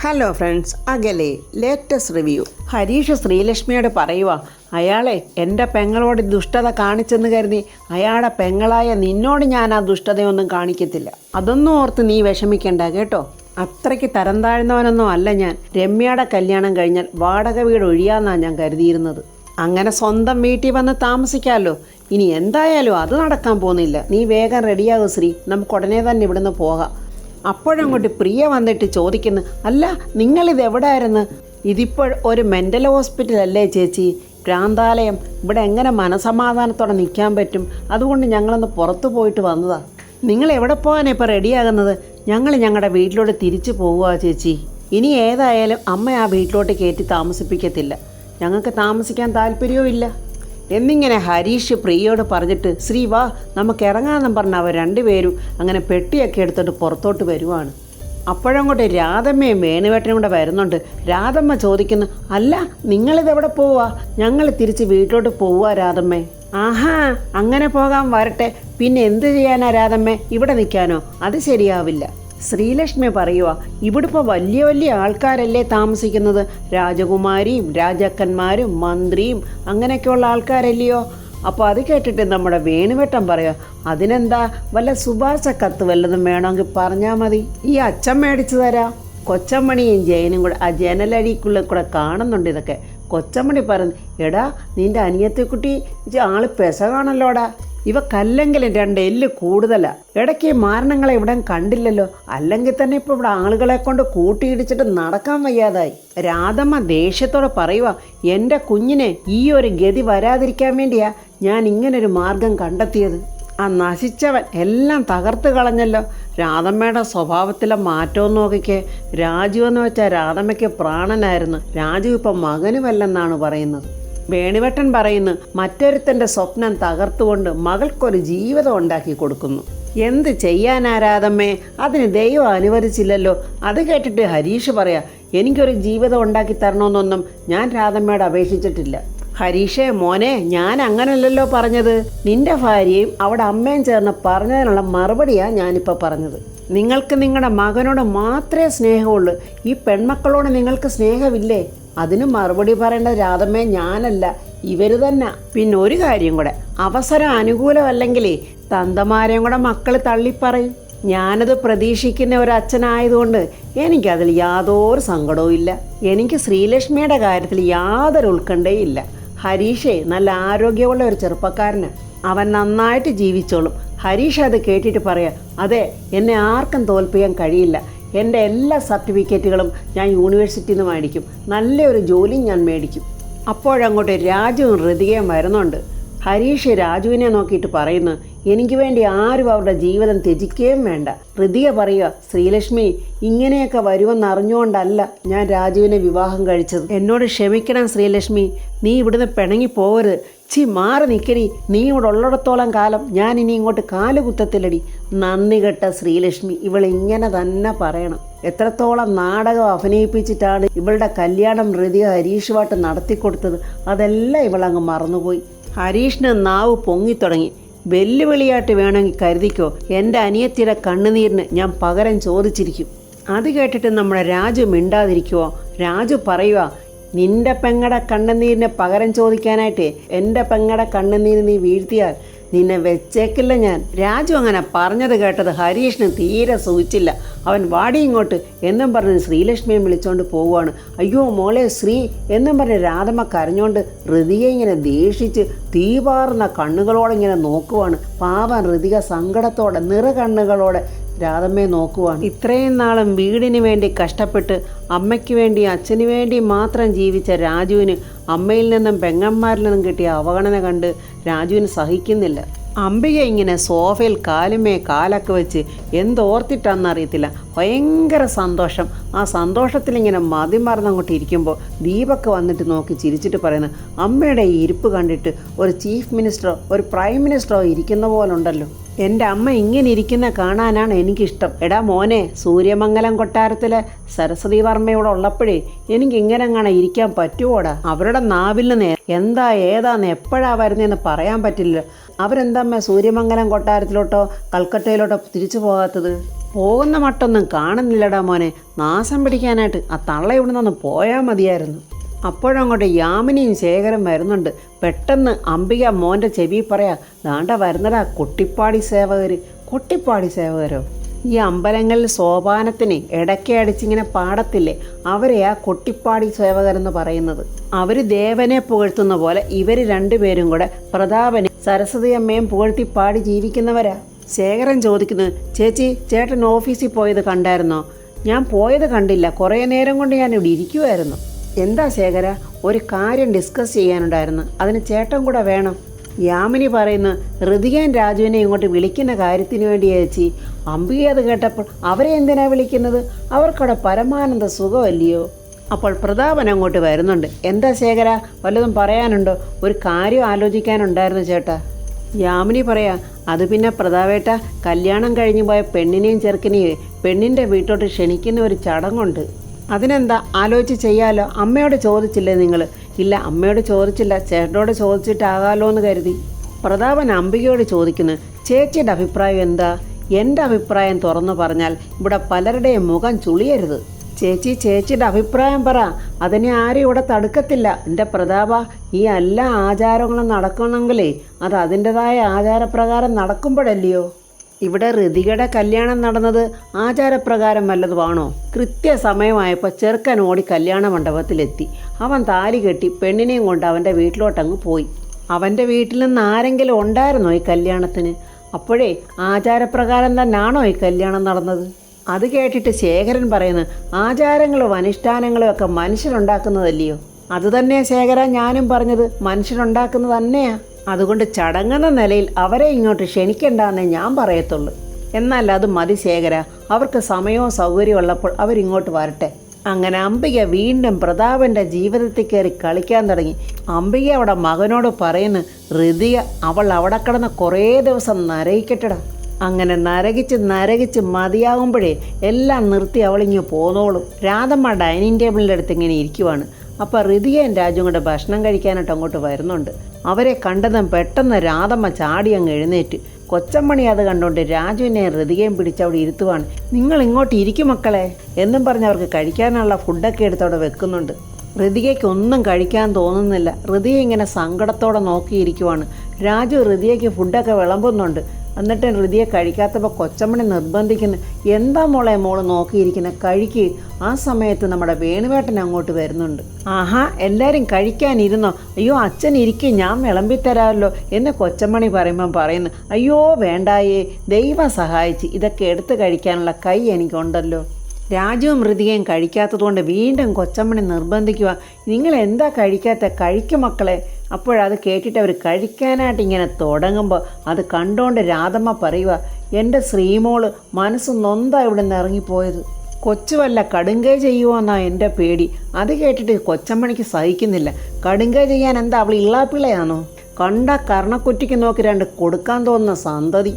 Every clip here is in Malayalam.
ഹലോ ഫ്രണ്ട്സ്, അകലെ ലേറ്റസ്റ്റ് റിവ്യൂ. ഹരീഷ് ശ്രീലക്ഷ്മിയോട് പറയുക, അയാളെ എൻ്റെ പെങ്ങളോട് ദുഷ്ടത കാണിച്ചെന്ന് കരുതി അയാളുടെ പെങ്ങളായ നിന്നോട് ഞാൻ ആ ദുഷ്ടതയൊന്നും കാണിക്കത്തില്ല. അതൊന്നും ഓർത്ത് നീ വിഷമിക്കണ്ട കേട്ടോ. അത്രയ്ക്ക് തരം താഴ്ന്നവനൊന്നും അല്ല ഞാൻ. രമ്യയുടെ കല്യാണം കഴിഞ്ഞാൽ വാടക വീട് ഒഴിയാന്നാണ് ഞാൻ കരുതിയിരുന്നത്. അങ്ങനെ സ്വന്തം വീട്ടിൽ വന്ന് താമസിക്കാമല്ലോ. ഇനി എന്തായാലും അത് നടക്കാൻ പോകുന്നില്ല. നീ വേഗം റെഡിയാകും ശ്രീ, നമുക്ക് ഉടനെ തന്നെ ഇവിടുന്ന് പോകാം. അപ്പോഴങ്ങോട്ട് പ്രിയ വന്നിട്ട് ചോദിക്കുന്നു, അല്ല നിങ്ങളിത് എവിടെയായിരുന്നു? ഇതിപ്പോൾ ഒരു മെൻ്റൽ ഹോസ്പിറ്റലല്ലേ ചേച്ചി, ഭ്രാന്താലയം. ഇവിടെ എങ്ങനെ മനസമാധാനത്തോടെ നിൽക്കാൻ പറ്റും? അതുകൊണ്ട് ഞങ്ങളൊന്ന് പുറത്തു പോയിട്ട് വന്നതാ. നിങ്ങൾ എവിടെ പോകാനാണ് ഇപ്പോൾ റെഡിയാകുന്നത്? ഞങ്ങൾ ഞങ്ങളുടെ വീട്ടിലോട്ട് തിരിച്ചു പോകുക ചേച്ചി. ഇനി ഏതായാലും അമ്മ ആ വീട്ടിലോട്ട് കയറ്റി താമസിപ്പിക്കത്തില്ല. ഞങ്ങൾക്ക് താമസിക്കാൻ താല്പര്യവും ഇല്ല എന്നിങ്ങനെ ഹരീഷ് പ്രിയയോട് പറഞ്ഞിട്ട്, ശ്രീ വാ നമുക്ക് ഇറങ്ങാമെന്നും പറഞ്ഞ് അവർ രണ്ടുപേരും അങ്ങനെ പെട്ടിയൊക്കെ എടുത്തിട്ട് പുറത്തോട്ട് വരുവാണ്. അപ്പോഴങ്ങോട്ട് രാധമ്മയും വേണുവേട്ടനും കൂടെ വരുന്നുണ്ട്. രാധമ്മ ചോദിക്കുന്നു, അല്ല നിങ്ങളിതെവിടെ പോവുക? ഞങ്ങൾ തിരിച്ച് വീട്ടിലോട്ട് പോവുക രാധമ്മേ. ആഹാ, അങ്ങനെ പോകാൻ വരട്ടെ. പിന്നെ എന്ത് ചെയ്യാനാ രാധമ്മേ, ഇവിടെ നിൽക്കാനോ? അത് ശരിയാവില്ല. ശ്രീലക്ഷ്മി പറയുക, ഇവിടെ ഇപ്പോൾ വലിയ വലിയ ആൾക്കാരല്ലേ താമസിക്കുന്നത്. രാജകുമാരിയും രാജാക്കന്മാരും മന്ത്രിയും അങ്ങനെയൊക്കെയുള്ള ആൾക്കാരല്ലയോ. അപ്പോൾ അത് കേട്ടിട്ട് നമ്മുടെ വേണുവേട്ടൻ പറയുക, അതിനെന്താ, വല്ല ശുപാർശ കത്ത് വല്ലതും വേണമെങ്കിൽ പറഞ്ഞാൽ മതി, ഈ അച്ഛൻ മേടിച്ചു തരാം. കൊച്ചമ്മണിയും ജയനും കൂടെ ആ ജനലടിക്കുള്ളിൽ കൂടെ കാണുന്നുണ്ട് ഇതൊക്കെ. കൊച്ചമ്മണി പറഞ്ഞു, എടാ നിൻ്റെ അനിയത്തിക്കുട്ടി ആള് പെസകാണല്ലോടാ. ഇവക്കല്ലെങ്കിലും 2 എല്ല് കൂടുതലാ. ഇടയ്ക്ക് മാരണങ്ങളെ ഇവിടെ കണ്ടില്ലല്ലോ. അല്ലെങ്കിൽ തന്നെ ഇപ്പോൾ ഇവിടെ ആളുകളെ കൊണ്ട് കൂട്ടിയിടിച്ചിട്ട് നടക്കാൻ വയ്യാതായി. രാധമ്മ ദേഷ്യത്തോടെ പറയുക, എൻ്റെ കുഞ്ഞിനെ ഈ ഒരു ഗതി വരാതിരിക്കാൻ വേണ്ടിയാ ഞാൻ ഇങ്ങനൊരു മാർഗം കണ്ടെത്തിയത്. ആ നശിച്ചവൻ എല്ലാം തകർത്ത് കളഞ്ഞല്ലോ. രാധമ്മയുടെ സ്വഭാവത്തിലെ മാറ്റവും നോക്കിക്കേ. രാജു എന്ന് വെച്ചാൽ രാധമ്മയ്ക്ക് പ്രാണനായിരുന്നു. രാജു ഇപ്പം മകനുമല്ലെന്നാണ് പറയുന്നത്. വേണുവേട്ടൻ പറയുന്നു, മറ്റൊരുത്തൻ്റെ സ്വപ്നം തകർത്തുകൊണ്ട് മകൾക്കൊരു ജീവിതം ഉണ്ടാക്കി കൊടുക്കുന്നു. എന്ത് ചെയ്യാനാ രാധമ്മേ, അതിന് ദൈവം അനുവദിച്ചില്ലല്ലോ. അത് കേട്ടിട്ട് ഹരീഷ് പറയാ, എനിക്കൊരു ജീവിതം ഉണ്ടാക്കി തരണമെന്നൊന്നും ഞാൻ രാധമ്മയോട് അപേക്ഷിച്ചിട്ടില്ല. ഹരീഷേ മോനെ, ഞാൻ അങ്ങനല്ലല്ലോ പറഞ്ഞത്. നിന്റെ ഭാര്യയും അവിടെ അമ്മയും ചേർന്ന് പറഞ്ഞതിനുള്ള മറുപടിയാണ് ഞാനിപ്പോൾ പറഞ്ഞത്. നിങ്ങൾക്ക് നിങ്ങളുടെ മകനോട് മാത്രമേ സ്നേഹമുള്ളൂ. ഈ പെൺമക്കളോട് നിങ്ങൾക്ക് സ്നേഹമില്ലേ? അതിന് മറുപടി പറയേണ്ട രാധമ്മേ ഞാനല്ല, ഇവർ തന്നെ. പിന്നെ ഒരു കാര്യം കൂടെ, അവസരം അനുകൂലമല്ലെങ്കിലേ തന്തമാരെയും കൂടെ മക്കൾ തള്ളിപ്പറയും. ഞാനത് പ്രതീക്ഷിക്കുന്ന ഒരു അച്ഛനായതുകൊണ്ട് എനിക്കതിൽ യാതൊരു സങ്കടവും ഇല്ല. എനിക്ക് ശ്രീലക്ഷ്മിയുടെ കാര്യത്തിൽ യാതൊരു ഉത്കണ്ഠയും ഇല്ല. ഹരീഷേ നല്ല ആരോഗ്യമുള്ള ഒരു ചെറുപ്പക്കാരന്, അവൻ നന്നായിട്ട് ജീവിച്ചോളും. ഹരീഷ് അത് കേട്ടിട്ട് പറയാം, അതെ എന്നെ ആർക്കും തോൽപ്പിക്കാൻ കഴിയില്ല. എൻ്റെ എല്ലാ സർട്ടിഫിക്കറ്റുകളും ഞാൻ യൂണിവേഴ്സിറ്റിയിൽ നിന്ന് മേടിക്കും. നല്ലൊരു ജോലിയും ഞാൻ മേടിക്കും. അപ്പോഴങ്ങോട്ട് രാജുവും ഋതികയും വരുന്നുണ്ട്. ഹരീഷ് രാജുവിനെ നോക്കിയിട്ട് പറയുന്നു, എനിക്ക് വേണ്ടി ആരും അവരുടെ ജീവിതം ത്യജിക്കുകയും വേണ്ട. ഋതിക പറയുക, ശ്രീലക്ഷ്മി ഇങ്ങനെയൊക്കെ വരുമെന്ന് അറിഞ്ഞുകൊണ്ടല്ല ഞാൻ രാജുവിനെ വിവാഹം കഴിച്ചത്. എന്നോട് ക്ഷമിക്കണം ശ്രീലക്ഷ്മി, നീ ഇവിടുന്ന് പിണങ്ങി പോകരുത്. മാറി നിൽക്കടി. നീ ഇവിടെ ഉള്ളിടത്തോളം കാലം ഞാൻ ഇനി ഇങ്ങോട്ട് കാലുകുത്തത്തില്ലടി. നന്ദി കെട്ട ശ്രീലക്ഷ്മി, ഇവളിങ്ങനെ തന്നെ പറയണം. എത്രത്തോളം നാടകം അഭിനയിപ്പിച്ചിട്ടാണ് ഇവളുടെ കല്യാണം ഋതിക ഹരീഷുമായിട്ട് നടത്തിക്കൊടുത്തത്. അതെല്ലാം ഇവളങ്ങ് മറന്നുപോയി. ഹരീഷിന് നാവ് പൊങ്ങിത്തുടങ്ങി. വെല്ലുവിളിയായിട്ട് വേണമെങ്കിൽ കരുതിക്കോ, എൻ്റെ അനിയത്തിയുടെ കണ്ണുനീരിന് ഞാൻ പകരം ചോദിച്ചിരിക്കും. അത് കേട്ടിട്ട് നമ്മുടെ രാജു മിണ്ടാതിരിക്കുവോ? രാജു പറയുക, നിന്റെ പെങ്ങടെ കണ്ണുനീരിന് പകരം ചോദിക്കാനായിട്ട് എൻ്റെ പെങ്ങടെ കണ്ണുനീര് നീ വീഴ്ത്തിയാൽ നിന്നെ വെച്ചേക്കില്ല ഞാൻ. രാജു അങ്ങനെ പറഞ്ഞത് കേട്ടത് ഹരീഷിന് തീരെ സൂചിച്ചില്ല. അവൻ വാടി ഇങ്ങോട്ട് എന്നും പറഞ്ഞ് ശ്രീലക്ഷ്മിയെ വിളിച്ചോണ്ട് പോവുകയാണ്. അയ്യോ മോളെ ശ്രീ എന്നും പറഞ്ഞ് രാധമ്മ കരഞ്ഞോണ്ട് ഋതികയെ ഇങ്ങനെ ദേഷിച്ച് തീപാറുന്ന കണ്ണുകളോടെ ഇങ്ങനെ നോക്കുവാണ്. പാവൻ ഋതിക സങ്കടത്തോടെ നിറകണ്ണുകളോടെ രാധമ്മയെ നോക്കുവാണ്. ഇത്രയും നാളും വീടിന് വേണ്ടി കഷ്ടപ്പെട്ട് അമ്മയ്ക്ക് വേണ്ടി അച്ഛന് വേണ്ടി മാത്രം ജീവിച്ച രാജുവിന് അമ്മയിൽ നിന്നും പെങ്ങന്മാരിൽ നിന്നും കിട്ടിയ അവഗണന കണ്ട് രാജുവിന് സഹിക്കുന്നില്ല. അംബിക ഇങ്ങനെ സോഫയിൽ കാലുമേ കാലൊക്കെ വെച്ച് എന്തോർത്തിട്ടാണെന്നറിയത്തില്ല, ഭയങ്കര സന്തോഷം. ആ സന്തോഷത്തിലിങ്ങനെ മതിമറന്നങ്ങോട്ട് ഇരിക്കുമ്പോൾ ദീപക്ക് വന്നിട്ട് നോക്കി ചിരിച്ചിട്ട് പറയുന്നത്, അമ്മയുടെ ഈ ഇരിപ്പ് കണ്ടിട്ട് ഒരു ചീഫ് മിനിസ്റ്ററോ ഒരു പ്രൈം മിനിസ്റ്ററോ ഇരിക്കുന്ന പോലുണ്ടല്ലോ. എൻ്റെ അമ്മ ഇങ്ങനെ ഇരിക്കുന്ന കാണാനാണ് എനിക്കിഷ്ടം. എടാ മോനെ, സൂര്യമംഗലം കൊട്ടാരത്തിലെ സരസ്വതി വർമ്മയോടെ ഉള്ളപ്പോഴേ എനിക്ക് ഇങ്ങനെ അങ്ങനെ ഇരിക്കാൻ പറ്റുമോടാ? അവരുടെ നാവിൽ നിന്ന് എന്താ ഏതാന്ന് എപ്പോഴാ വരുന്നതെന്ന് പറയാൻ പറ്റില്ല. അവരെന്താ സൂര്യമംഗലം കൊട്ടാരത്തിലോട്ടോ കൽക്കട്ടയിലോട്ടോ തിരിച്ചു പോകാത്തത്? പോകുന്ന മട്ടൊന്നും കാണുന്നില്ലടാ മോനെ. നാശം പിടിക്കാനായിട്ട് ആ തള്ള ഇവിടെ നിന്ന് പോയാൽ മതിയായിരുന്നു. അപ്പോഴങ്ങോട്ട് യാമിനിയും ശേഖരം വരുന്നുണ്ട്. പെട്ടെന്ന് അംബിക മോൻ്റെ ചെവി പറയാ, ദാണ്ട വരുന്നടാ കുട്ടിപ്പാടി സേവകർ. കുട്ടിപ്പാടി സേവകരോ? ഈ അമ്പലങ്ങളിൽ സോപാനത്തിന് ഇടയ്ക്ക് അടിച്ചിങ്ങനെ പാടത്തില്ലേ, അവരെയാ കുട്ടിപ്പാടി സേവകരെന്ന് പറയുന്നത്. അവർ ദേവനെ പുകഴ്ത്തുന്ന പോലെ ഇവർ രണ്ടുപേരും കൂടെ പ്രതാപനെ സരസ്വതി അമ്മയും പുകഴ്ത്തി പാടി ജീവിക്കുന്നവരാ. ശേഖരൻ ചോദിക്കുന്നത്, ചേച്ചി ചേട്ടൻ ഓഫീസിൽ പോയത് കണ്ടായിരുന്നോ? ഞാൻ പോയത് കണ്ടില്ല, കുറേ നേരം കൊണ്ട് ഞാൻ ഇവിടെ ഇരിക്കുമായിരുന്നു. എന്താ ശേഖര? ഒരു കാര്യം ഡിസ്കസ് ചെയ്യാനുണ്ടായിരുന്നു, അതിന് ചേട്ടൻ കൂടെ വേണം. യാമിനി പറയുന്നു, ഋതികയും രാജുവിനെ ഇങ്ങോട്ട് വിളിക്കുന്ന കാര്യത്തിന് വേണ്ടി ചേച്ചി. അംബിക അത് കേട്ടപ്പോൾ അവരെ എന്തിനാ വിളിക്കുന്നത്? അവർക്കവിടെ പരമാനന്ദ സുഖമല്ലയോ? അപ്പോൾ പ്രതാപൻ അങ്ങോട്ട് വരുന്നുണ്ട്. എന്താ ശേഖര, വല്ലതും പറയാനുണ്ടോ? ഒരു കാര്യം ആലോചിക്കാനുണ്ടായിരുന്നു ചേട്ടാ. യാമിനി പറയാ, അത് പിന്നെ പ്രതാപേട്ട, കല്യാണം കഴിഞ്ഞു പോയ പെണ്ണിനെയും ചെറുക്കനെയും പെണ്ണിൻ്റെ വീട്ടോട്ട് ക്ഷണിക്കുന്ന ഒരു ചടങ്ങുണ്ട്. അതിനെന്താ, ആലോചിച്ച് ചെയ്യാലോ. അമ്മയോട് ചോദിച്ചില്ലേ നിങ്ങൾ? ഇല്ല, അമ്മയോട് ചോദിച്ചില്ല, ചേട്ടനോട് ചോദിച്ചിട്ടാകാലോ എന്ന് കരുതി. പ്രതാപൻ അംബികയോട് ചോദിക്കുന്നു, ചേച്ചിയുടെ അഭിപ്രായം എന്താ? എൻ്റെ അഭിപ്രായം തുറന്നു പറഞ്ഞാൽ ഇവിടെ പലരുടെയും മുഖം ചുളിയരുത്. ചേച്ചിയുടെ അഭിപ്രായം പറ, അതിനെ ആരും ഇവിടെ തടുക്കത്തില്ല. എൻ്റെ പ്രതാപ, ഈ എല്ലാ ആചാരങ്ങളും നടക്കണമെങ്കിലേ അത് അതിൻ്റെതായ ആചാരപ്രകാരം നടക്കുമ്പോഴല്ലയോ? ഇവിടെ ഋതികയുടെ കല്യാണം നടന്നത് ആചാരപ്രകാരം വല്ലതുമാണോ? കൃത്യസമയമായപ്പോൾ ചെറുക്കൻ ഓടി കല്യാണ മണ്ഡപത്തിലെത്തി. അവൻ താലി കെട്ടി പെണ്ണിനെയും കൊണ്ട് അവൻ്റെ വീട്ടിലോട്ടങ്ങ് പോയി. അവൻ്റെ വീട്ടിൽ നിന്ന് ആരെങ്കിലും ഉണ്ടായിരുന്നോ ഈ കല്യാണത്തിന്? അപ്പോഴേ ആചാരപ്രകാരം തന്നെയാണോ ഈ കല്യാണം നടന്നത്? അത് കേട്ടിട്ട് ശേഖരൻ പറയുന്നു, ആചാരങ്ങളും അനുഷ്ഠാനങ്ങളും ഒക്കെ മനുഷ്യരുണ്ടാക്കുന്നതല്ലയോ? അതുതന്നെയാ ശേഖര ഞാനും പറഞ്ഞത്, മനുഷ്യരുണ്ടാക്കുന്നത് തന്നെയാ. അതുകൊണ്ട് ചടങ്ങെന്ന നിലയിൽ അവരെ ഇങ്ങോട്ട് ക്ഷണിക്കണ്ടെന്നേ ഞാൻ പറയത്തുള്ളൂ. എന്നാൽ അത് മതി ശേഖര, അവർക്ക് സമയവും സൗകര്യവും ഉള്ളപ്പോൾ അവരിങ്ങോട്ട് വരട്ടെ. അങ്ങനെ അംബിക വീണ്ടും പ്രതാപൻ്റെ ജീവിതത്തിൽ കയറി കളിക്കാൻ തുടങ്ങി. അംബിക അവിടെ മകനോട് പറയുന്നു, ഋതിക അവൾ അവിടെ കിടന്ന് കുറേ ദിവസം നരകിക്കട്ടടാ. അങ്ങനെ നരകിച്ച് മതിയാകുമ്പോഴേ എല്ലാം നിർത്തി അവളിങ്ങ് പോന്നോളും. രാധമ്മ ഡൈനിങ് ടേബിളിൻ്റെ അടുത്ത് ഇങ്ങനെ ഇരിക്കുവാണ്. അപ്പോൾ ഋതികയും രാജുവും കൂടെ ഭക്ഷണം കഴിക്കാനായിട്ട് അങ്ങോട്ട് വരുന്നുണ്ട്. അവരെ കണ്ടതും പെട്ടെന്ന് രാധമ്മ ചാടി അങ്ങ് എഴുന്നേറ്റ്. കൊച്ചമ്മണി അത് കണ്ടുകൊണ്ട് രാജുവിനെയും ഋതികയും പിടിച്ച് അവിടെ ഇരുത്തുവാണ്. നിങ്ങൾ ഇങ്ങോട്ട് ഇരിക്കും മക്കളെ എന്നും പറഞ്ഞ് അവർക്ക് കഴിക്കാനുള്ള ഫുഡൊക്കെ എടുത്ത് അവിടെ വെക്കുന്നുണ്ട്. ഋതികയ്ക്ക് ഒന്നും കഴിക്കാൻ തോന്നുന്നില്ല. ഋതിക ഇങ്ങനെ സങ്കടത്തോടെ നോക്കിയിരിക്കുവാണ്. രാജു ഋതികയ്ക്ക് ഫുഡൊക്കെ വിളമ്പുന്നുണ്ട്. എന്നിട്ട് ഋതിയെ കഴിക്കാത്തപ്പോൾ കൊച്ചമ്മണി നിർബന്ധിക്കുന്നു, എന്താ മോള് നോക്കിയിരിക്കുന്നത്, കഴിക്ക്. ആ സമയത്ത് നമ്മുടെ വേണുവേട്ടൻ അങ്ങോട്ട് വരുന്നുണ്ട്. ആഹാ, എല്ലാവരും കഴിക്കാനിരുന്നോ? അയ്യോ അച്ഛൻ ഇരിക്കും, ഞാൻ വിളമ്പിത്തരാമല്ലോ എന്ന് കൊച്ചമ്മണി പറയുന്നു, അയ്യോ വേണ്ടായേ, ദൈവം സഹായിച്ച് ഇതൊക്കെ എടുത്ത് കഴിക്കാനുള്ള കൈ എനിക്കുണ്ടല്ലോ. രാജുവും ഋതികയും കഴിക്കാത്തതുകൊണ്ട് വീണ്ടും കൊച്ചമ്മണി നിർബന്ധിക്കുക, നിങ്ങൾ എന്താ കഴിക്കാത്ത, കഴിക്കും മക്കളെ. അപ്പോഴത് കേട്ടിട്ട് അവർ കഴിക്കാനായിട്ട് ഇങ്ങനെ തുടങ്ങുമ്പോൾ അത് കണ്ടുകൊണ്ട് രാധമ്മ പറയുക, എൻ്റെ ശ്രീമോള് മനസ്സ് നൊന്താ ഇവിടെ നിന്ന് ഇറങ്ങിപ്പോയത്. കൊച്ചു വല്ല കടുങ്കൈ ചെയ്യുമോന്നാണ് എൻ്റെ പേടി. അത് കേട്ടിട്ട് കൊച്ചമ്മണിക്ക് സഹിക്കുന്നില്ല. കടുങ്കൈ ചെയ്യാൻ എന്താ അവൾ ഇള്ളാപ്പിള്ളയാണോ? കണ്ട കർണക്കുറ്റിക്ക് നോക്കി രണ്ട് കൊടുക്കാൻ തോന്നുന്ന സന്തതി.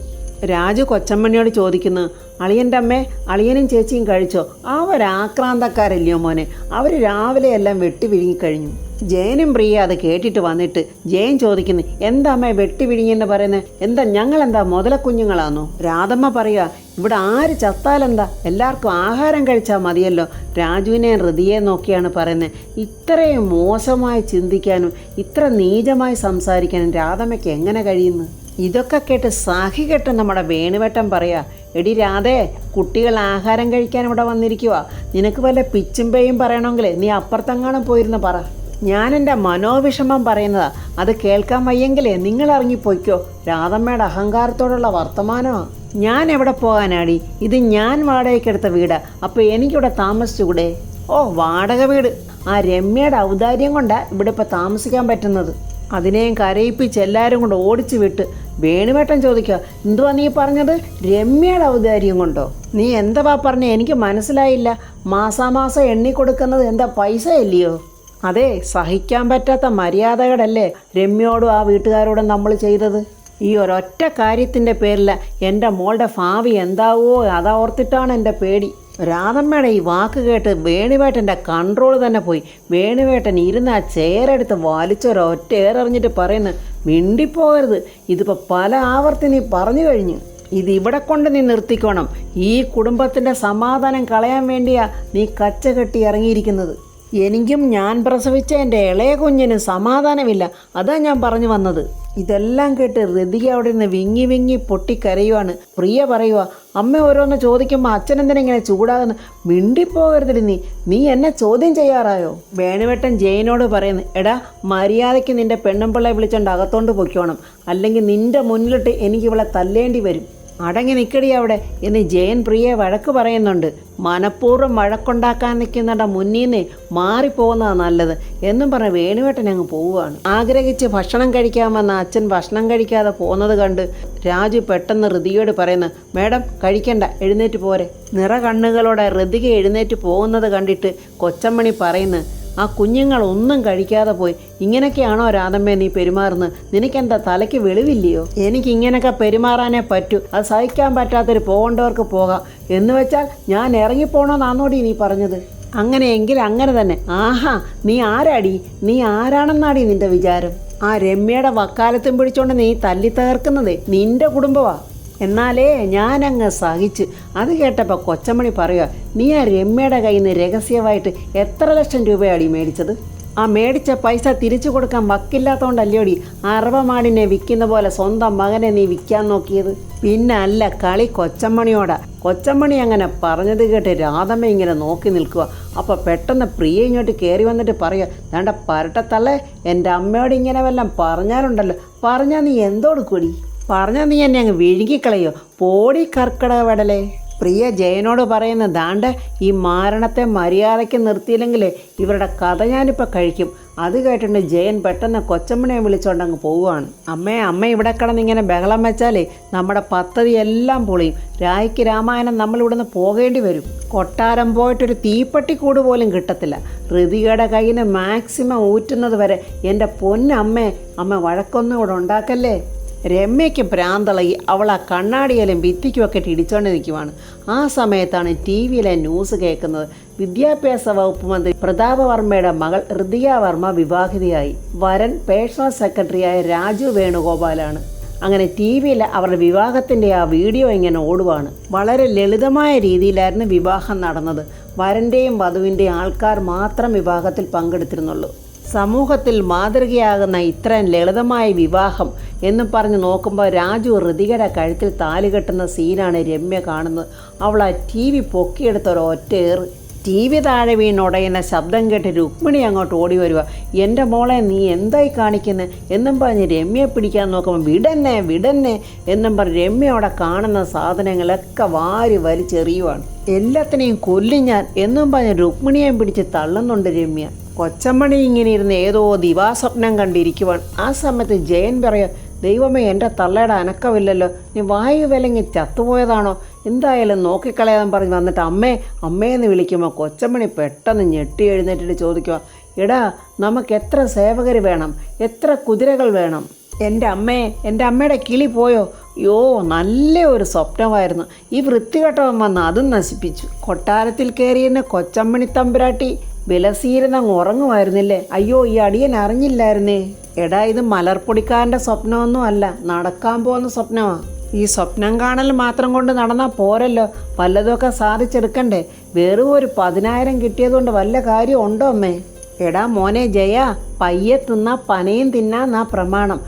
രാജു കൊച്ചമ്മണിയോട് ചോദിക്കുന്നു, അളിയൻ്റെ അമ്മേ, അളിയനും ചേച്ചിയും കഴിച്ചോ? അവരാക്രാന്തക്കാരല്ലയോ മോനെ, അവർ രാവിലെ എല്ലാം വെട്ടി വിഴുങ്ങിക്കഴിഞ്ഞു. ജയനും പ്രിയ അത് കേട്ടിട്ട് വന്നിട്ട് ജയൻ ചോദിക്കുന്നു, എന്താ അമ്മ വെട്ടി വിഴുങ്ങിയെന്ന് പറയുന്നത്? എന്താ ഞങ്ങളെന്താ മുതലക്കുഞ്ഞുങ്ങളാണോ? രാധമ്മ പറയുക, ഇവിടെ ആര് ചത്താലെന്താ, എല്ലാവർക്കും ആഹാരം കഴിച്ചാൽ മതിയല്ലോ. രാജുവിനെ ഋതിയെ നോക്കിയാണ് പറയുന്നത്. ഇത്രയും മോശമായി ചിന്തിക്കാനും ഇത്ര നീചമായി സംസാരിക്കാനും രാധമ്മയ്ക്ക് എങ്ങനെ കഴിയുന്നു? ഇതൊക്കെ കേട്ട് സാഹികെട്ട് നമ്മുടെ വേണുവേട്ടൻ പറയാ, എടി രാധേ, കുട്ടികൾ ആഹാരം കഴിക്കാൻ ഇവിടെ വന്നിരിക്കുക. നിനക്ക് വല്ല പിച്ചുമ്പേയും പറയണമെങ്കിൽ നീ അപ്പുറത്തെങ്ങാനും പോയിരുന്ന് പറ. ഞാൻ എൻ്റെ മനോവിഷമം പറയുന്നതാ, അത് കേൾക്കാൻ വയ്യെങ്കിലേ നിങ്ങൾ ഇറങ്ങിപ്പോയിക്കോ. രാധമ്മയുടെ അഹങ്കാരത്തോടുള്ള വർത്തമാനമാണ്. ഞാൻ എവിടെ പോകാനാടി? ഇത് ഞാൻ വാടകയ്ക്കെടുത്ത വീടാ, അപ്പോൾ എനിക്കിവിടെ താമസിച്ചുകൂടെ? ഓ, വാടക വീട്. ആ രമ്യയുടെ ഔദാര്യം കൊണ്ടാണ് ഇവിടെ ഇപ്പോൾ താമസിക്കാൻ പറ്റുന്നത്. അതിനെയും കരയിപ്പിച്ച് എല്ലാവരും കൊണ്ട് ഓടിച്ചു വിട്ട് വേണുവേട്ടൻ ചോദിക്കുക, എന്തുവാ നീ പറഞ്ഞത്? രമ്യയുടെ ഔദാര്യം കൊണ്ടോ? നീ എന്താ പറഞ്ഞ? എനിക്ക് മനസ്സിലായില്ല. മാസാമാസം എണ്ണിക്കൊടുക്കുന്നത് എന്താ പൈസ ഇല്ലയോ? അതെ, സഹിക്കാൻ പറ്റാത്ത മര്യാദകളല്ലേ രമ്യയോടും ആ വീട്ടുകാരോടും നമ്മൾ ചെയ്തത്. ഈ ഒരൊറ്റ കാര്യത്തിൻ്റെ പേരിൽ എൻ്റെ മോളുടെ ഭാവി എന്താവോ അതോർത്തിട്ടാണ് എൻ്റെ പേടി. രാധമ്മയുടെ ഈ വാക്ക് കേട്ട് വേണുവേട്ടൻ്റെ കൺട്രോൾ തന്നെ പോയി. വേണുവേട്ടൻ ഇരുന്ന് ആ ചെയറെടുത്ത് വലിച്ചൊരൊറ്റ ഏറെറിഞ്ഞിട്ട് പറയുന്നു, മിണ്ടിപ്പോകരുത്, ഇതിപ്പോൾ പല ആവർത്തി നീ പറഞ്ഞു കഴിഞ്ഞു. ഇതിവിടെ കൊണ്ട് നീ നിർത്തിക്കോണം. ഈ കുടുംബത്തിൻ്റെ സമാധാനം കളയാൻ വേണ്ടിയാ നീ കച്ച കെട്ടി ഇറങ്ങിയിരിക്കുന്നത്. എനിക്കും ഞാൻ പ്രസവിച്ച എൻ്റെ ഇളയ കുഞ്ഞിന് സമാധാനമില്ല. അതാ ഞാൻ പറഞ്ഞു വന്നത്. ഇതെല്ലാം കേട്ട് ഋതിക അവിടെ നിന്ന് വിങ്ങി വിങ്ങി പൊട്ടിക്കരയുവാണ്. പ്രിയ പറയുക, അമ്മ ഓരോന്ന് ചോദിക്കുമ്പോൾ അച്ഛനെന്തിനാ ഇങ്ങനെ ചൂടാകുന്നു? മിണ്ടിപ്പോകരുതില്ല, നീ എന്നെ ചോദ്യം ചെയ്യാറായോ? വേണുവേട്ടൻ ജയനോട് പറയുന്നു, എടാ മര്യാദയ്ക്ക് നിൻ്റെ പെണ്ണുമ്പിള്ളയെ വിളിച്ചോണ്ട് അകത്തോണ്ട് പൊയ്ക്കോണം, അല്ലെങ്കിൽ നിൻ്റെ മുന്നിലിട്ട് എനിക്ക് ഇവളെ തല്ലേണ്ടി വരും. അടങ്ങി നിൽക്കടി അവിടെ എന്ന് ജയൻ പ്രിയയെ വഴക്ക് പറയുന്നുണ്ട്. മനഃപൂർവ്വം വഴക്കുണ്ടാക്കാൻ നിൽക്കുന്നുണ്ട്, മുന്നിൽ നിന്ന് മാറിപ്പോകുന്നതാണ് നല്ലത് എന്നും പറഞ്ഞ് വേണുവേട്ടൻ അങ്ങ് പോവുകയാണ്. ആഗ്രഹിച്ച് ഭക്ഷണം കഴിക്കാമെന്ന അച്ഛൻ ഭക്ഷണം കഴിക്കാതെ പോകുന്നത് കണ്ട് രാജു പെട്ടെന്ന് ഋതികയോട് പറയുന്നു, മേഡം കഴിക്കണ്ട, എഴുന്നേറ്റ് പോരെ. നിറ കണ്ണുകളോടെ ഋതിക എഴുന്നേറ്റ് പോകുന്നത് കണ്ടിട്ട് കൊച്ചമ്മണി പറയുന്നു, ആ കുഞ്ഞുങ്ങളൊന്നും കഴിക്കാതെ പോയി. ഇങ്ങനെയൊക്കെയാണോ രാധമ്മേ നീ പെരുമാറുന്നത്? നിനക്കെന്താ തലയ്ക്ക് വെളിവില്ലയോ? എനിക്ക് ഇങ്ങനെയൊക്കെ പെരുമാറാനേ പറ്റൂ. അത് സഹിക്കാൻ പറ്റാത്തൊരു പോകേണ്ടവർക്ക് പോകാം എന്ന് വെച്ചാൽ ഞാൻ ഇറങ്ങിപ്പോണമെന്നാന്നോടി നീ പറഞ്ഞത്? അങ്ങനെയെങ്കിൽ അങ്ങനെ തന്നെ. ആഹാ, നീ ആരാടി? നീ ആരാണെന്നാടി നിന്റെ വിചാരം? ആ രമ്യയുടെ വക്കാലത്തും പിടിച്ചോണ്ട് നീ തല്ലി തകർക്കുന്നത് നിന്റെ കുടുംബമാ. എന്നാലേ ഞാനങ്ങ് സഹിച്ചു. അത് കേട്ടപ്പോൾ കൊച്ചമ്മണി പറയുക, നീ ആ രമ്യയുടെ കയ്യിൽ നിന്ന് രഹസ്യമായിട്ട് എത്ര ലക്ഷം രൂപയാടി മേടിച്ചത്? ആ മേടിച്ച പൈസ തിരിച്ചു കൊടുക്കാൻ വക്കില്ലാത്തതുകൊണ്ടല്ലോടി അറവമാടിനെ വിൽക്കുന്ന പോലെ സ്വന്തം മകനെ നീ വിൽക്കാൻ നോക്കിയത്? പിന്നെ അല്ല, കളി കൊച്ചമ്മണിയോടാ. കൊച്ചമ്മണി അങ്ങനെ പറഞ്ഞത് കേട്ട് രാധമ്മ ഇങ്ങനെ നോക്കി നിൽക്കുക. അപ്പോൾ പെട്ടെന്ന് പ്രിയ ഇങ്ങോട്ട് കയറി വന്നിട്ട് പറയുക, വേണ്ട പരട്ടത്തള്ളേ, എൻ്റെ അമ്മയോട് ഇങ്ങനെ വല്ലതും പറഞ്ഞാലുണ്ടല്ലോ, പറഞ്ഞാൽ നീ എന്തോടുക്കൂടി? പറഞ്ഞാൽ നീ എന്നെ അങ്ങ് വിഴുങ്ങിക്കളയോ? പോടി കർക്കിടക വെടലേ. പ്രിയ ജയനോട് പറയുന്ന, ദാണ്ട ഈ മാരണത്തെ മര്യാദയ്ക്ക് നിർത്തിയില്ലെങ്കിൽ ഇവരുടെ കഥ ഞാനിപ്പോൾ കഴിക്കും. അത് കേട്ടിട്ട് ജയൻ പെട്ടെന്ന് കൊച്ചമ്മനെ വിളിച്ചോണ്ട് അങ്ങ് പോവുകയാണ്. അമ്മ ഇവിടെ കിടന്നിങ്ങനെ ബഹളം വെച്ചാലേ നമ്മുടെ പദ്ധതി എല്ലാം പൊളിയും. രായ്ക്ക് രാമായണം നമ്മളിവിടുന്ന് പോകേണ്ടി വരും. കൊട്ടാരം പോയിട്ടൊരു തീപ്പട്ടിക്കൂട് പോലും കിട്ടത്തില്ല. ഋതികയുടെ കയ്യിൽ നിന്ന് മാക്സിമം ഊറ്റുന്നത് വരെ എൻ്റെ പൊന്നമ്മേ, അമ്മ വഴക്കൊന്നും ഇവിടെ ഉണ്ടാക്കല്ലേ. രമ്യയ്ക്ക് ഭ്രാന്തളകി അവൾ ആ കണ്ണാടിയിലും ഭിത്തിക്കുമൊക്കെ ഇടിച്ചോണ്ട് നിൽക്കുവാണ്. ആ സമയത്താണ് ടി വിയിലെ ന്യൂസ് കേൾക്കുന്നത്. വിദ്യാഭ്യാസ വകുപ്പ് മന്ത്രി പ്രതാപവർമ്മയുടെ മകൾ ഋതിക വർമ്മ വിവാഹിതയായി. വരൻ പേഴ്സണൽ സെക്രട്ടറിയായ രാജു വേണുഗോപാലാണ്. അങ്ങനെ ടി വിയിൽ അവരുടെ വിവാഹത്തിൻ്റെ ആ വീഡിയോ ഇങ്ങനെ ഓടുവാണ്. വളരെ ലളിതമായ രീതിയിലായിരുന്നു വിവാഹം നടന്നത്. വരൻ്റെയും വധുവിൻ്റെയും ആൾക്കാർ മാത്രം വിവാഹത്തിൽ പങ്കെടുത്തിരുന്നുള്ളൂ. സമൂഹത്തിൽ മാതൃകയാകുന്ന ഇത്രയും ലളിതമായ വിവാഹം എന്ന് പറഞ്ഞ് നോക്കുമ്പോൾ രാജു ഋതികയുടെ കഴുത്തിൽ താലി കെട്ടുന്ന സീനാണ് രമ്യ കാണുന്നത്. അവൾ ആ ടി വി പൊക്കിയെടുത്തൊരൊറ്റേറ്. ടി വി താഴെ വീണുടയുന്ന ശബ്ദം കേട്ട് രുക്മിണി അങ്ങോട്ട് ഓടി വരിക. എൻ്റെ മോളെ നീ എന്തായി കാണിക്കുന്നത് എന്നും പറഞ്ഞ് രമ്യയെ പിടിക്കാൻ നോക്കുമ്പോൾ വിടന്നെ എന്നും പറഞ്ഞ് രമ്യ അവിടെ കാണുന്ന സാധനങ്ങളൊക്കെ വാരി വലിച്ചെറിയുവാണ്. എല്ലാത്തിനെയും കൊല്ലും ഞാൻ എന്നും പറഞ്ഞ് രുക്മിണിയെയും പിടിച്ച് തള്ളുന്നുണ്ട് രമ്യ. കൊച്ചമ്മണി ഇങ്ങനെ ഇരുന്ന് ഏതോ ദിവാസ്വപ്നം കണ്ടിരിക്കുവാൻ. ആ സമയത്ത് ജയൻ പറയുക, ദൈവമേ, എൻ്റെ തള്ളയുടെ അനക്കമില്ലല്ലോ, നീ വായു വിലങ്ങി ചത്തുപോയതാണോ? എന്തായാലും നോക്കിക്കളയാൻ പറഞ്ഞ് വന്നിട്ട് അമ്മയെന്ന് വിളിക്കുമ്പോൾ കൊച്ചമ്മണി പെട്ടെന്ന് ഞെട്ടി എഴുന്നേറ്റിട്ട് ചോദിക്കുക, എടാ നമുക്ക് എത്ര സേവകർ വേണം, എത്ര കുതിരകൾ വേണം? എൻ്റെ അമ്മയുടെ കിളി പോയോ? യോ, നല്ല ഒരു സ്വപ്നമായിരുന്നു. ഈ വൃത്തികെട്ടവൻ വന്ന് അതും നശിപ്പിച്ചു. കൊട്ടാരത്തിൽ കയറിയെന്ന് കൊച്ചമ്മണി തമ്പുരാട്ടി വിലസീരുന്നങ്ങ് ഉറങ്ങുമായിരുന്നില്ലേ? അയ്യോ, ഈ അടിയൻ അറിഞ്ഞില്ലായിരുന്നേ. എടാ, ഇത് മലർപ്പൊടിക്കാരൻ്റെ സ്വപ്നമൊന്നും അല്ല, നടക്കാൻ പോകുന്ന സ്വപ്നമാണ്. ഈ സ്വപ്നം കാണൽ മാത്രം കൊണ്ട് നടന്നാൽ പോരല്ലോ, വല്ലതൊക്കെ സാധിച്ചെടുക്കണ്ടേ? വെറും ഒരു 10,000 കിട്ടിയതുകൊണ്ട് വല്ല കാര്യം ഉണ്ടോ അമ്മേ? എടാ മോനെ ജയ, പയ്യെ തിന്നാ പനയും തിന്നാന്നാ പ്രമാണം.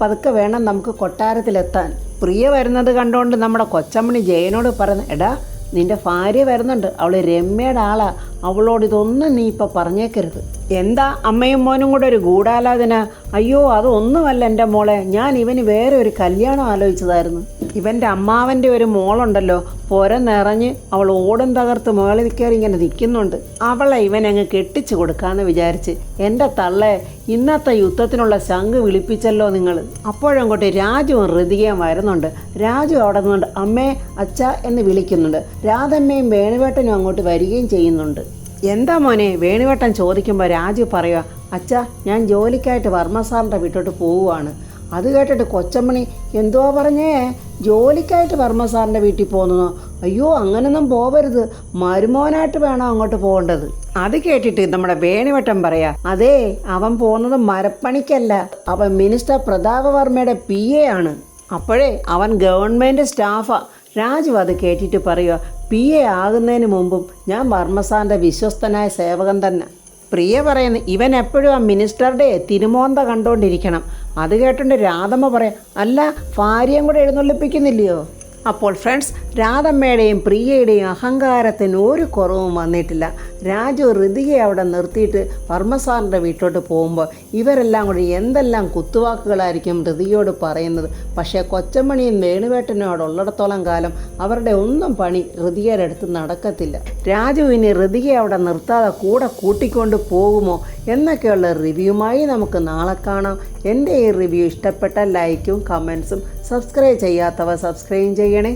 പതുക്കെ വേണം നമുക്ക് കൊട്ടാരത്തിലെത്താൻ. പ്രിയ വരുന്നത് കണ്ടുകൊണ്ട് നമ്മുടെ കൊച്ചമ്മണി ജയനോട് പറഞ്ഞു, എടാ നിൻ്റെ ഭാര്യ വരുന്നുണ്ട്, അവൾ രമ്യയുടെ ആളാ, അവളോട് ഇതൊന്നും നീ ഇപ്പം പറഞ്ഞേക്കരുത്. എന്താ അമ്മയും മോനും കൂടെ ഒരു ഗൂഢാലോചന? അയ്യോ, അതൊന്നുമല്ല എൻ്റെ മോളെ, ഞാൻ ഇവന് വേറെ ഒരു കല്യാണം ആലോചിച്ചതായിരുന്നു. ഇവൻ്റെ അമ്മാവൻ്റെ ഒരു മോളുണ്ടല്ലോ, പുര നിറഞ്ഞ് അവൾ ഓടും തകർത്ത് മുകളിൽ കയറി ഇങ്ങനെ നിൽക്കുന്നുണ്ട്. അവളെ ഇവനങ്ങ് കെട്ടിച്ചു കൊടുക്കാമെന്ന് വിചാരിച്ച്. എൻ്റെ തള്ളെ, ഇന്നത്തെ യുദ്ധത്തിനുള്ള ശംഖ് വിളിപ്പിച്ചല്ലോ നിങ്ങൾ. അപ്പോഴങ്ങോട്ട് രാജുവും ഋതികയും വരുന്നുണ്ട്. രാജു അവിടെ നിന്നുണ്ട് അമ്മേ അച്ഛ എന്ന് വിളിക്കുന്നുണ്ട്. രാധമ്മയും വേണുവേട്ടനും അങ്ങോട്ട് വരികയും ചെയ്യുന്നുണ്ട്. എന്താ മോനെ? വേണുവേട്ടൻ ചോദിക്കുമ്പോൾ രാജു പറയുക, അച്ഛാ ഞാൻ ജോലിക്കായിട്ട് വർമ്മ സാറിൻ്റെ വീട്ടോട്ട് പോവുകയാണ്. അത് കേട്ടിട്ട് കൊച്ചമ്മണി, എന്തോ പറഞ്ഞേ? ജോലിക്കായിട്ട് വർമ്മ സാറിൻ്റെ വീട്ടിൽ പോകുന്നോ? അയ്യോ, അങ്ങനൊന്നും പോവരുത്, മരുമോനായിട്ട് വേണം അങ്ങോട്ട് പോകേണ്ടത്. അത് കേട്ടിട്ട് നമ്മുടെ വേണുവേട്ടൻ പറയാ, അതേ, അവൻ പോകുന്നത് മരപ്പണിക്കല്ല, അവൻ മിനിസ്റ്റർ പ്രതാപവർമ്മയുടെ PA ആണ്. അപ്പോഴേ അവൻ ഗവൺമെൻറ് സ്റ്റാഫാ. രാജു അത് കേട്ടിട്ട് പറയുക, PA ആകുന്നതിന് മുമ്പും ഞാൻ വർമ്മസാറിൻ്റെ വിശ്വസ്തനായ സേവകൻ തന്നെ. പ്രിയ പറയുന്നു, ഇവൻ എപ്പോഴും ആ മിനിസ്റ്ററുടെ തിരുമോന്ത കണ്ടുകൊണ്ടിരിക്കണം. അത് കേട്ടുകൊണ്ട് രാധമ്മ പറയാം, അല്ല ഭാര്യയും കൂടെ എഴുന്നള്ളിപ്പിക്കുന്നില്ലയോ? അപ്പോൾ ഫ്രണ്ട്സ്, രാധമ്മയുടെയും പ്രിയയുടെയും അഹങ്കാരത്തിന് ഒരു കുറവും വന്നിട്ടില്ല. രാജു ഋതികയെ അവിടെ നിർത്തിയിട്ട് വർമ്മസാറിൻ്റെ വീട്ടിലോട്ട് പോകുമ്പോൾ ഇവരെല്ലാം കൂടി എന്തെല്ലാം കുത്തുവാക്കുകളായിരിക്കും ഋതികയോട് പറയുന്നത്. പക്ഷേ കൊച്ചമണിയും വേണുവേട്ടനോടുള്ളിടത്തോളം കാലം അവരുടെ ഒന്നും പണി ഋതികയുടെ അടുത്ത് നടക്കത്തില്ല. രാജു ഇനി ഋതികയെ അവിടെ നിർത്താതെ കൂടെ കൂട്ടിക്കൊണ്ട് പോകുമോ എന്നൊക്കെയുള്ള റിവ്യൂമായി നമുക്ക് നാളെ കാണാം. എൻ്റെ ഈ റിവ്യൂ ഇഷ്ടപ്പെട്ട ലൈക്കും കമൻസും, സബ്സ്ക്രൈബ് ചെയ്യാത്തവർ സബ്സ്ക്രൈബ് ചെയ്യണേ.